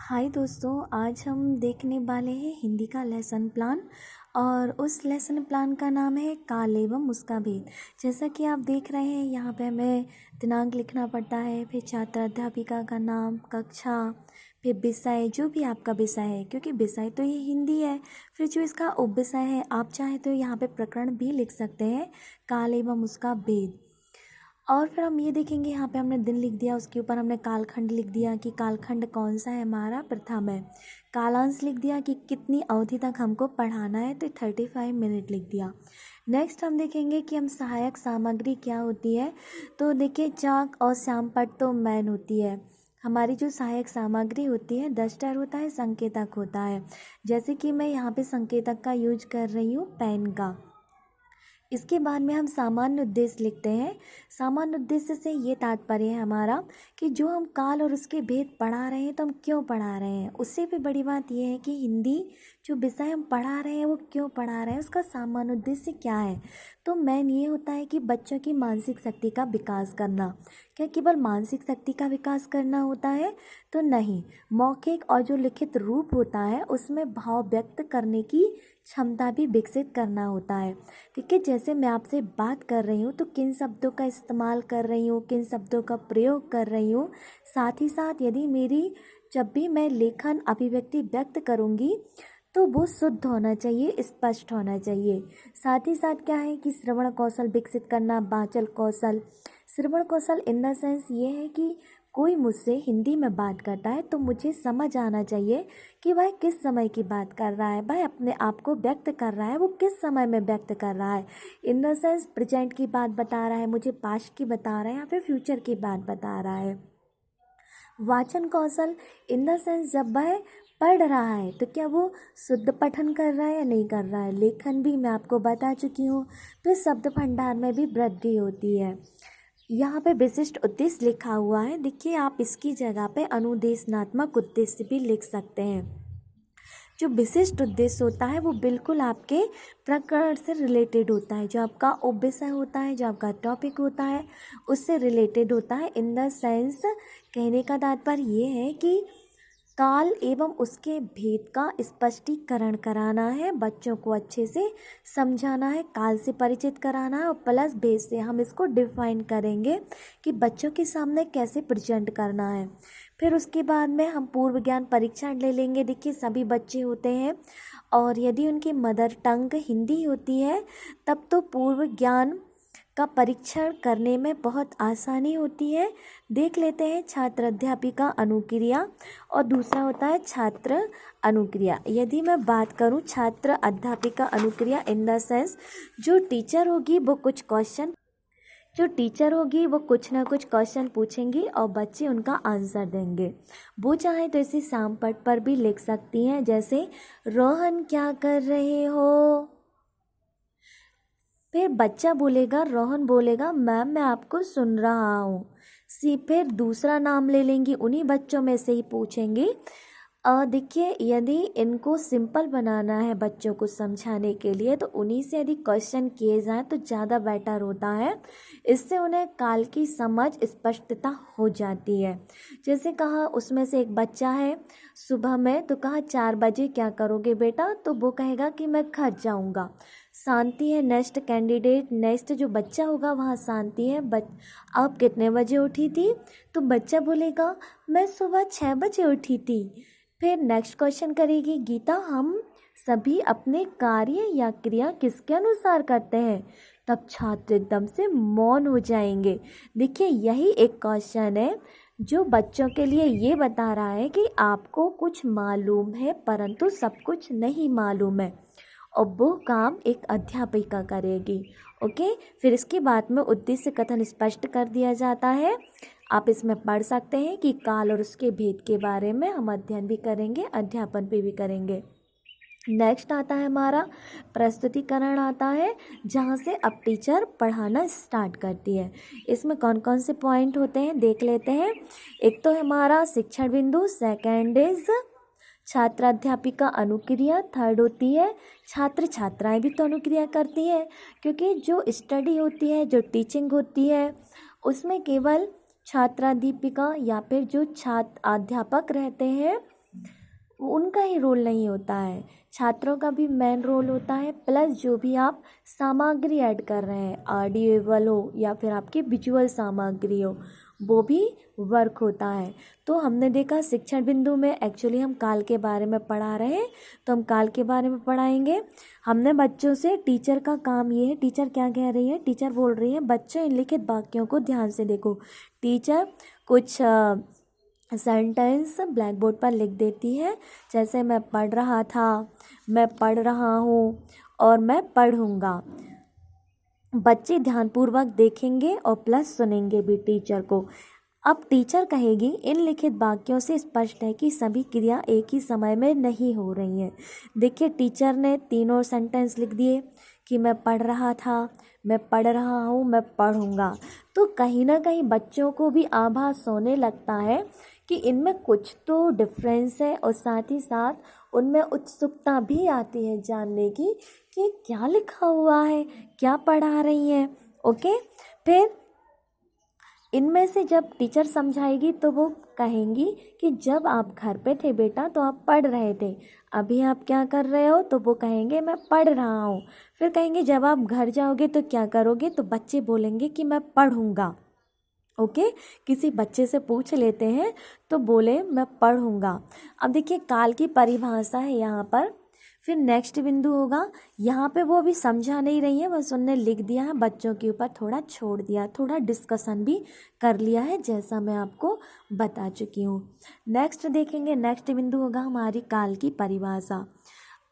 हाय दोस्तों, आज हम देखने वाले हैं हिंदी का लेसन प्लान। और उस लेसन प्लान का नाम है काल एवं उसका भेद। जैसा कि आप देख रहे हैं, यहाँ पे हमें दिनांक लिखना पड़ता है, फिर छात्र अध्यापिका का नाम, कक्षा, फिर विषय, जो भी आपका विषय है, क्योंकि विषय तो ये हिंदी है। फिर जो इसका उपविषय है, आप चाहे तो यहाँ पे प्रकरण भी लिख सकते हैं, काल एवं उसका भेद। और फिर हम ये देखेंगे, यहाँ पे हमने दिन लिख दिया, उसके ऊपर हमने कालखंड लिख दिया कि कालखंड कौन सा है, हमारा प्रथम है। कालांश लिख दिया कि कितनी अवधि तक हमको पढ़ाना है, तो 35 मिनट लिख दिया। नेक्स्ट हम देखेंगे कि हम सहायक सामग्री क्या होती है। तो देखिए, चाक और श्यामपट्ट तो मैन होती है। हमारी जो सहायक सामग्री होती है, डस्टर होता है, संकेतक होता है। जैसे कि मैं यहाँ पे संकेतक का यूज कर रही हूँ, पेन का। इसके बाद में हम सामान्य उद्देश्य लिखते हैं। सामान्य उद्देश्य से ये तात्पर्य है हमारा कि जो हम काल और उसके भेद पढ़ा रहे हैं, तो हम क्यों पढ़ा रहे हैं। उससे भी बड़ी बात यह है कि हिंदी जो विषय हम पढ़ा रहे हैं, वो क्यों पढ़ा रहे हैं, उसका सामान्य उद्देश्य क्या है। तो मेन ये होता है कि बच्चों की मानसिक शक्ति का विकास करना। क्या केवल मानसिक शक्ति का विकास करना होता है? तो नहीं, मौखिक और जो लिखित रूप होता है, उसमें भाव व्यक्त करने की क्षमता भी विकसित करना होता है। ठीक है, जैसे मैं आपसे बात कर रही हूँ, तो किन शब्दों का इस्तेमाल कर रही हूँ, किन शब्दों का प्रयोग कर रही हूँ। साथ ही साथ यदि जब भी मैं लेखन अभिव्यक्ति व्यक्त करूँगी, तो वो शुद्ध होना चाहिए, स्पष्ट होना चाहिए। साथ ही साथ क्या है कि श्रवण कौशल विकसित करना, वाचन कौशल। श्रवण कौशल इन द सेंस ये है कि कोई मुझसे हिंदी में बात करता है, तो मुझे समझ आना चाहिए कि वह किस समय की बात कर रहा है, वह अपने आप को व्यक्त कर रहा है, वो किस समय में व्यक्त कर रहा है। इन द सेंस प्रेजेंट की बात बता रहा है, मुझे पास्ट की बता रहा है, या फिर फ्यूचर की बात बता रहा है। वाचन कौशल इन द सेंस जब वह पढ़ रहा है, तो क्या वो शुद्ध पठन कर रहा है या नहीं कर रहा है। लेखन भी मैं आपको बता चुकी हूँ। फिर शब्द भंडार में भी वृद्धि होती है। यहाँ पे विशिष्ट उद्देश्य लिखा हुआ है, देखिए आप इसकी जगह पे अनुदेशनात्मक उद्देश्य भी लिख सकते हैं। जो विशिष्ट उद्देश्य होता है, वो बिल्कुल आपके प्रकरण से रिलेटेड होता है। जो आपका उपविषय होता है, जो आपका टॉपिक होता है, उससे रिलेटेड होता है। इन द सेंस कहने का तात्पर्य ये है कि काल एवं उसके भेद का स्पष्टीकरण कराना है, बच्चों को अच्छे से समझाना है, काल से परिचित कराना है, और प्लस भेद से हम इसको डिफाइन करेंगे कि बच्चों के सामने कैसे प्रेजेंट करना है। फिर उसके बाद में हम पूर्व ज्ञान परीक्षण ले लेंगे। देखिए, सभी बच्चे होते हैं, और यदि उनकी मदर टंग हिंदी होती है, तब तो पूर्व ज्ञान का परीक्षण करने में बहुत आसानी होती है। देख लेते हैं, छात्र अध्यापिका अनुक्रिया और दूसरा होता है छात्र अनुक्रिया। यदि मैं बात करूं छात्र अध्यापिका अनुक्रिया, इन द सेंस जो टीचर होगी वो कुछ ना कुछ क्वेश्चन पूछेंगी और बच्चे उनका आंसर देंगे। वो चाहे तो इसे श्यामपट्ट पर भी लिख सकती हैं, जैसे रोहन क्या कर रहे हो। फिर बच्चा बोलेगा, रोहन बोलेगा, मैम मैं आपको सुन रहा हूँ। फिर दूसरा नाम ले लेंगी, उन्हीं बच्चों में से ही पूछेंगी। देखिए, यदि इनको सिंपल बनाना है बच्चों को समझाने के लिए, तो उन्हीं से यदि क्वेश्चन किए जाएं तो ज़्यादा बेटर होता है। इससे उन्हें काल की समझ स्पष्टता हो जाती है। जैसे कहा, उसमें से एक बच्चा है सुबह में, तो कहा 4 बजे क्या करोगे बेटा, तो वो कहेगा कि मैं घर जाऊंगा। शांति है नेक्स्ट कैंडिडेट, नेक्स्ट जो बच्चा होगा वहाँ शांति है। आप कितने बजे उठी थी, तो बच्चा बोलेगा मैं सुबह 6 बजे उठी थी। फिर नेक्स्ट क्वेश्चन करेगी गीता, हम सभी अपने कार्य या क्रिया किसके अनुसार करते हैं। तब छात्र एकदम से मौन हो जाएंगे। देखिए, यही एक क्वेश्चन है जो बच्चों के लिए ये बता रहा है कि आपको कुछ मालूम है, परंतु सब कुछ नहीं मालूम है, और वो काम एक अध्यापिका करेगी। ओके, फिर इसके बाद में उद्देश्य कथन स्पष्ट कर दिया जाता है। आप इसमें पढ़ सकते हैं कि काल और उसके भेद के बारे में हम अध्ययन भी करेंगे, अध्यापन भी करेंगे। नेक्स्ट आता है हमारा प्रस्तुतिकरण आता है, जहाँ से अब टीचर पढ़ाना स्टार्ट करती है। इसमें कौन कौन से पॉइंट होते हैं देख लेते हैं। एक तो है हमारा शिक्षण बिंदु, सेकेंड इज छात्र अध्यापिका अनुक्रिया, थर्ड होती है छात्र छात्राएं भी तो अनुक्रिया करती है, क्योंकि जो स्टडी होती है, जो टीचिंग होती है, उसमें केवल छात्राध्यापिका या फिर जो छात्र अध्यापक रहते हैं उनका ही रोल नहीं होता है, छात्रों का भी मेन रोल होता है। प्लस जो भी आप सामग्री ऐड कर रहे हैं, ऑडियोवल हो या फिर आपकी विजुअल सामग्री हो, वो भी वर्क होता है। तो हमने देखा शिक्षण बिंदु में एक्चुअली हम काल के बारे में पढ़ा रहे हैं, तो हम काल के बारे में पढ़ाएंगे। हमने बच्चों से टीचर का काम ये है, टीचर क्या कह रही है, टीचर बोल रही है बच्चों इन लिखित वाक्यों को ध्यान से देखो। टीचर कुछ सेंटेंस ब्लैक बोर्ड पर लिख देती है, जैसे मैं पढ़ रहा था, मैं पढ़ रहा हूँ और मैं पढ़ूँगा। बच्चे ध्यानपूर्वक देखेंगे और प्लस सुनेंगे भी टीचर को। अब टीचर कहेगी इन लिखित वाक्यों से स्पष्ट है कि सभी क्रिया एक ही समय में नहीं हो रही हैं। देखिए टीचर ने तीनों सेंटेंस लिख दिए कि मैं पढ़ रहा था, मैं पढ़ रहा हूँ, मैं पढ़ूँगा। तो कहीं ना कहीं बच्चों को भी आभास होने लगता है कि इनमें कुछ तो डिफरेंस है, और साथ ही साथ उनमें उत्सुकता भी आती है जानने की कि क्या लिखा हुआ है, क्या पढ़ा रही हैं। ओके, फिर इनमें से जब टीचर समझाएगी तो वो कहेंगी कि जब आप घर पे थे बेटा तो आप पढ़ रहे थे, अभी आप क्या कर रहे हो, तो वो कहेंगे मैं पढ़ रहा हूँ। फिर कहेंगे जब आप घर जाओगे तो क्या करोगे, तो बच्चे बोलेंगे कि मैं पढ़ूँगा। ओके, किसी बच्चे से पूछ लेते हैं तो बोले मैं पढ़ूँगा। अब देखिए काल की परिभाषा है यहाँ पर। फिर नेक्स्ट बिंदु होगा, यहाँ पे वो अभी समझा नहीं रही है, बस उनने लिख दिया है, बच्चों के ऊपर थोड़ा छोड़ दिया, थोड़ा डिस्कशन भी कर लिया है जैसा मैं आपको बता चुकी हूँ। नेक्स्ट देखेंगे, नेक्स्ट बिंदु होगा हमारी काल की परिभाषा।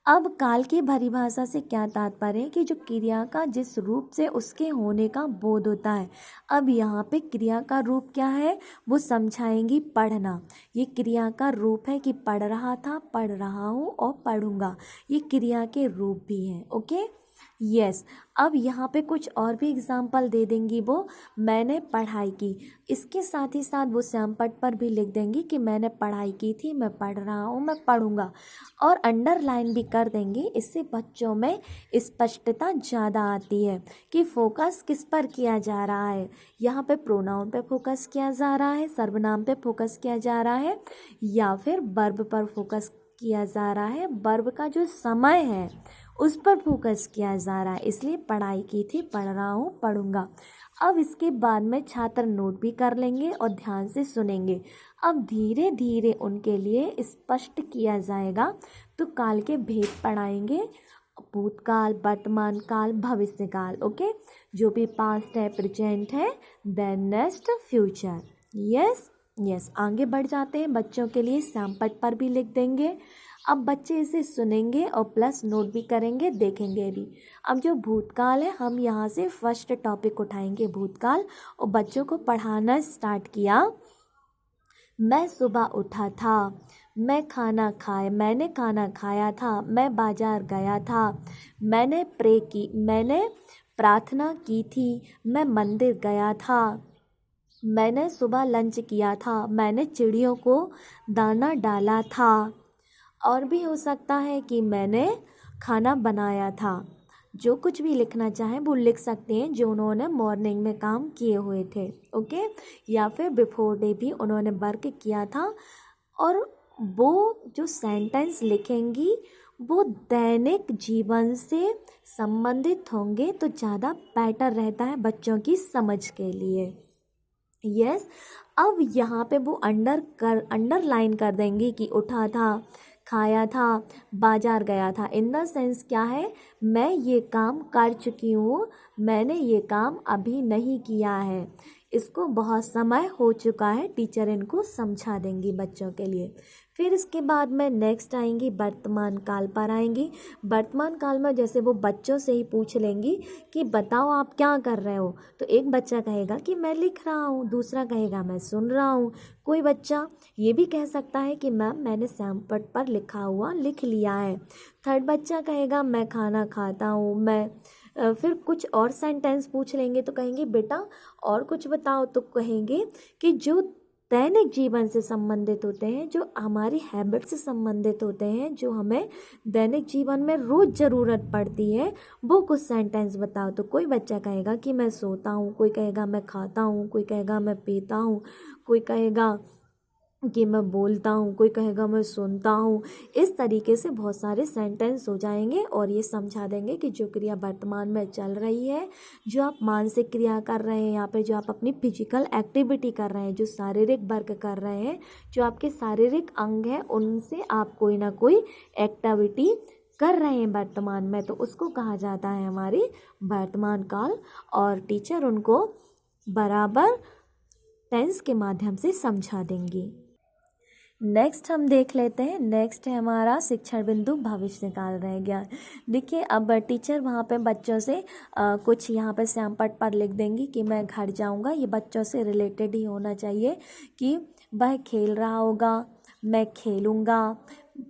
अब काल की परिभाषा से क्या तात्पर्य है कि जो क्रिया का जिस रूप से उसके होने का बोध होता है। अब यहाँ पे क्रिया का रूप क्या है वो समझाएंगी, पढ़ना। ये क्रिया का रूप है कि पढ़ रहा था, पढ़ रहा हूँ और पढ़ूंगा, ये क्रिया के रूप भी हैं। Okay, yes. अब यहाँ पे कुछ और भी एग्जाम्पल दे देंगी वो, मैंने पढ़ाई की, इसके साथ ही साथ वो श्यामपट्ट पर भी लिख देंगी कि मैंने पढ़ाई की थी, मैं पढ़ रहा हूँ, मैं पढ़ूंगा, और अंडरलाइन भी कर देंगे। इससे बच्चों में स्पष्टता ज़्यादा आती है कि फोकस किस पर किया जा रहा है। यहाँ पे प्रोनाउन पे फोकस किया जा रहा है, सर्वनाम पे फोकस किया जा रहा है, या फिर वर्ब पर फोकस किया जा रहा है, वर्ब का जो समय है उस पर फोकस किया जा रहा है। इसलिए पढ़ाई की थी, पढ़ रहा हूँ, पढ़ूंगा। अब इसके बाद में छात्र नोट भी कर लेंगे और ध्यान से सुनेंगे। अब धीरे धीरे उनके लिए स्पष्ट किया जाएगा। तो काल के भेद पढ़ाएंगे, भूतकाल, वर्तमान काल, भविष्य काल। ओके, जो भी पास्ट है, प्रेजेंट है, then next future. Yes yes, आगे बढ़ जाते हैं। बच्चों के लिए श्यामपट्ट पर भी लिख देंगे। अब बच्चे इसे सुनेंगे और प्लस नोट भी करेंगे, देखेंगे भी। अब जो भूतकाल है, हम यहाँ से फर्स्ट टॉपिक उठाएंगे भूतकाल, और बच्चों को पढ़ाना स्टार्ट किया। मैं सुबह उठा था, मैंने खाना खाया था, मैं बाजार गया था, मैंने प्रार्थना की थी, मैं मंदिर गया था, मैंने सुबह लंच किया था, मैंने चिड़ियों को दाना डाला था। और भी हो सकता है कि मैंने खाना बनाया था। जो कुछ भी लिखना चाहें वो लिख सकते हैं जो उन्होंने मॉर्निंग में काम किए हुए थे। ओके, या फिर बिफोर डे भी उन्होंने वर्क किया था। और वो जो सेंटेंस लिखेंगी वो दैनिक जीवन से संबंधित होंगे तो ज़्यादा बेटर रहता है बच्चों की समझ के लिए। यस, अब यहाँ पे वो अंडरलाइन कर देंगी कि उठा था, खाया था, बाजार गया था। इन द सेंस क्या है, मैं ये काम कर चुकी हूँ, मैंने ये काम अभी नहीं किया है, इसको बहुत समय हो चुका है। टीचर इनको समझा देंगी बच्चों के लिए। फिर इसके बाद में नेक्स्ट आएंगी, वर्तमान काल पर आएंगी। वर्तमान काल में जैसे वो बच्चों से ही पूछ लेंगी कि बताओ आप क्या कर रहे हो, तो एक बच्चा कहेगा कि मैं लिख रहा हूँ, दूसरा कहेगा मैं सुन रहा हूँ, कोई बच्चा ये भी कह सकता है कि मैम मैंने श्यामपट्ट पर लिखा हुआ लिख लिया है। थर्ड बच्चा कहेगा मैं खाना खाता हूँ, मैं फिर कुछ और सेंटेंस पूछ लेंगे तो कहेंगे बेटा और कुछ बताओ, तो कहेंगे कि जो दैनिक जीवन से संबंधित होते हैं, जो हमारी हैबिट से संबंधित होते हैं, जो हमें दैनिक जीवन में रोज़ ज़रूरत पड़ती है, वो कुछ सेंटेंस बताओ। तो कोई बच्चा कहेगा कि मैं सोता हूँ, कोई कहेगा मैं खाता हूँ, कोई कहेगा मैं पीता हूँ, कोई कहेगा कि मैं बोलता हूँ, कोई कहेगा मैं सुनता हूँ। इस तरीके से बहुत सारे सेंटेंस हो जाएंगे और ये समझा देंगे कि जो क्रिया वर्तमान में चल रही है, जो आप मानसिक क्रिया कर रहे हैं, यहाँ पे जो आप अपनी फिजिकल एक्टिविटी कर रहे हैं, जो शारीरिक वर्क कर रहे हैं, जो आपके शारीरिक अंग हैं, उनसे आप कोई ना कोई एक्टिविटी कर रहे हैं वर्तमान में, तो उसको कहा जाता है हमारी वर्तमान काल। और टीचर उनको बराबर टेंस के माध्यम से समझा देंगी। नेक्स्ट हम देख लेते हैं। नेक्स्ट है हमारा शिक्षण बिंदु भविष्य काल रह गया। देखिए अब टीचर वहाँ पे बच्चों से कुछ यहाँ पे श्यामपट्ट पर लिख देंगी कि मैं घर जाऊँगा। ये बच्चों से रिलेटेड ही होना चाहिए कि वह खेल रहा होगा, मैं खेलूँगा,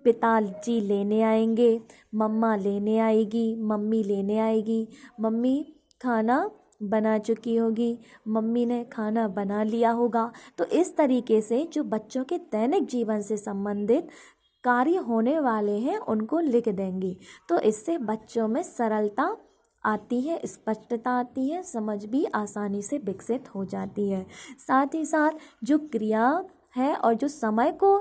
पिताजी लेने आएंगे, मम्मा लेने आएगी, मम्मी लेने आएगी, मम्मी खाना बना चुकी होगी, मम्मी ने खाना बना लिया होगा। तो इस तरीके से जो बच्चों के दैनिक जीवन से संबंधित कार्य होने वाले हैं उनको लिख देंगी। तो इससे बच्चों में सरलता आती है, स्पष्टता आती है, समझ भी आसानी से विकसित हो जाती है। साथ ही साथ जो क्रिया है और जो समय को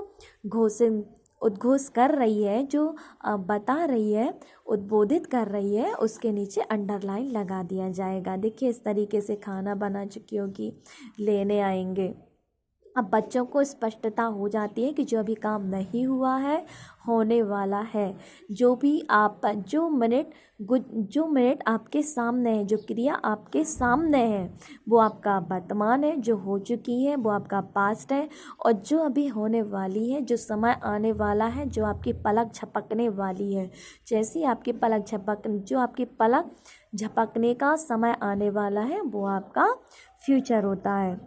उद्घोष कर रही है, जो बता रही है, उद्बोधित कर रही है, उसके नीचे अंडरलाइन लगा दिया जाएगा। देखिए इस तरीके से खाना बना चुकी होगी, लेने आएंगे। अब बच्चों को स्पष्टता हो जाती है कि जो अभी काम नहीं हुआ है, होने वाला है। जो मिनट आपके सामने है, जो क्रिया आपके सामने है, वो आपका वर्तमान है। जो हो चुकी है वो आपका पास्ट है, और जो अभी होने वाली है, जो समय आने वाला है, जो आपकी पलक झपकने वाली है, जैसी आपकी पलक झपकने का समय आने वाला है, वो आपका फ्यूचर होता है।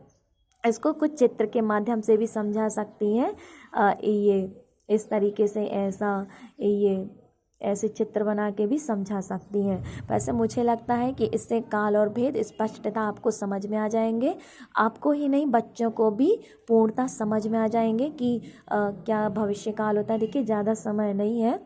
इसको कुछ चित्र के माध्यम से भी समझा सकती हैं। ये इस तरीके से ऐसे चित्र बना के भी समझा सकती हैं। वैसे मुझे लगता है कि इससे काल और भेद स्पष्टता आपको समझ में आ जाएंगे। आपको ही नहीं, बच्चों को भी पूर्णतः समझ में आ जाएंगे कि क्या भविष्य काल होता है। देखिए ज़्यादा समय नहीं है,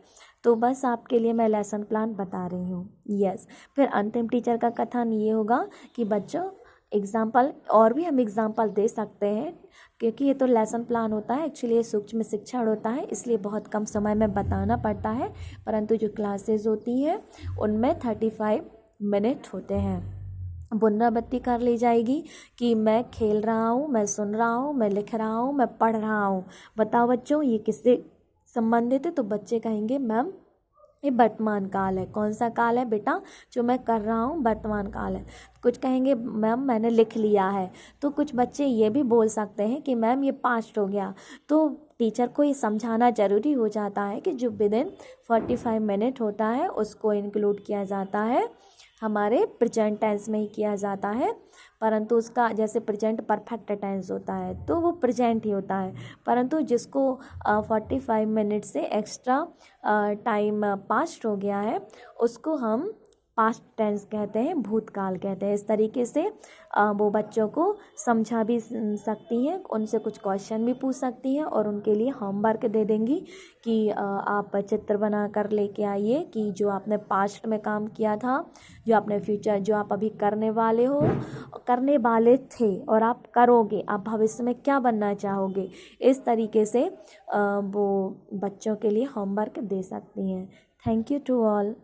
तो बस आपके लिए मैं लेसन प्लान बता रही हूँ। यस, फिर अंतिम टीचर का कथन ये होगा कि बच्चों एग्ज़ाम्पल, और भी हम एग्ज़ाम्पल दे सकते हैं, क्योंकि ये तो लेसन प्लान होता है, एक्चुअली ये सूक्ष्म शिक्षण होता है, इसलिए बहुत कम समय में बताना पड़ता है। परंतु जो क्लासेस होती हैं उनमें 35 मिनट होते हैं। पुनरावृत्ति कर ली जाएगी कि मैं खेल रहा हूँ, मैं सुन रहा हूँ, मैं लिख रहा हूँ, मैं पढ़ रहा हूँ। बताओ बच्चों ये किससे संबंधित है? तो बच्चे कहेंगे मैम ये वर्तमान काल है। कौन सा काल है बेटा? जो मैं कर रहा हूँ वर्तमान काल है। कुछ कहेंगे मैम मैंने लिख लिया है। तो कुछ बच्चे ये भी बोल सकते हैं कि मैम ये पास्ट हो गया। तो टीचर को ये समझाना ज़रूरी हो जाता है कि जो विदिन 45 मिनट होता है उसको इंक्लूड किया जाता है, हमारे प्रेजेंट टेंस में ही किया जाता है। परंतु उसका जैसे प्रेजेंट परफेक्ट टेंस होता है तो वो प्रेजेंट ही होता है, परंतु जिसको 45 मिनट से एक्स्ट्रा टाइम पास्ट हो गया है उसको हम पास्ट टेंस कहते हैं, भूतकाल कहते हैं। इस तरीके से वो बच्चों को समझा भी सकती हैं, उनसे कुछ क्वेश्चन भी पूछ सकती हैं और उनके लिए होमवर्क दे देंगी कि आप चित्र बना कर लेके आइए कि जो आपने पास्ट में काम किया था, जो आपने फ्यूचर, जो आप अभी करने वाले थे और आप करोगे, आप भविष्य में क्या बनना चाहोगे। इस तरीके से वो बच्चों के लिए होमवर्क दे सकती हैं। Thank you to all.